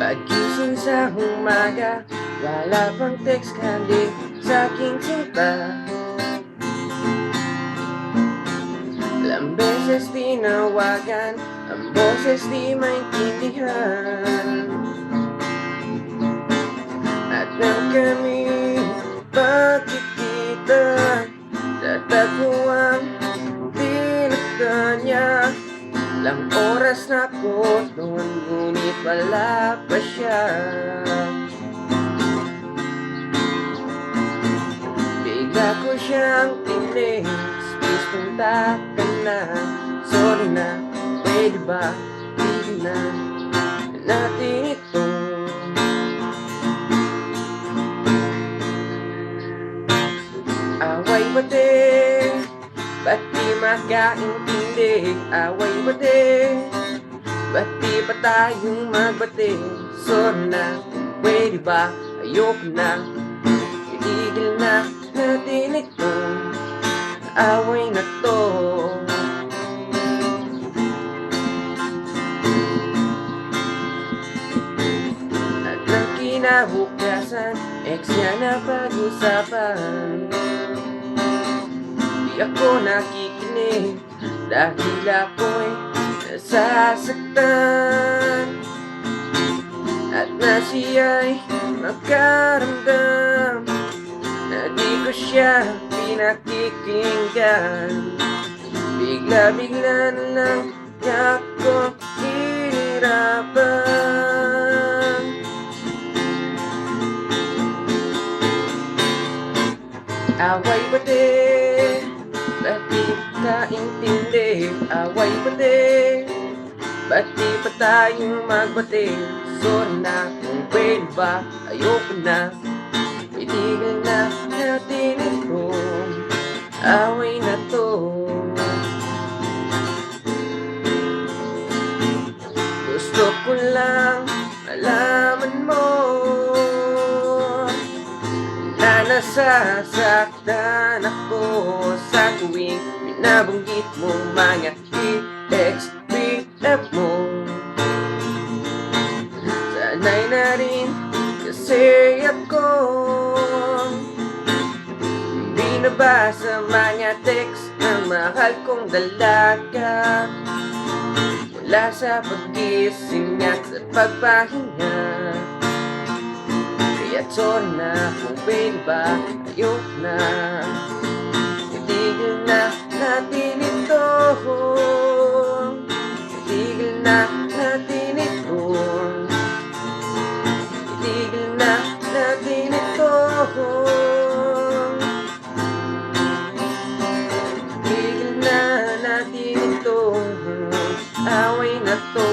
Paggising sa umaga, wala pang text kundi sa aking sinta. Ilang beses tinawagan, ang boses di maintindihan. At nang kami pagkikita, tatagpuan tinagda niya. Ilang oras na ko doon, ngunit wala pa siya. Bigla ko siyang tinex, please punta ka na. Sorry na, pwede ba tigil na natin ito? Away ba din? Ba't di makaintindi? Away ba din? Ba't di pa tayong magbati? Sorry na, pwede ba? Ayoko na, itigil na natin ito. Away na to. At nang kinabukasan, ex niya na pag-usapan. Di ako nakikinig dahil ako'y nasasaktan. At na siya'y makaramdam na di ko siya pinakikinggan. Bigla-bigla na lang niya ako hinirapan. Away ba din? Ba't di kaintindi? Away ba din? Ba't di pa tayo magbati? Sorry na, kung pwede ba? Ayoko na, itigil na natin ito. Away na to. Gusto ko lang malaman mo na nasasaktan ako sa tuwing binabanggit mo mga ex-BF mo. Sanay na rin kasi ako binabasa mga text ng mahal kong dalaga. Mula sa paggising at sa pagpahinga. Kaya sorry na, kung pwede ba, ayok na, itigil na natin ito. Itigil na natin ito. Itigil na natin ito. Itigil na natin ito. Away na to.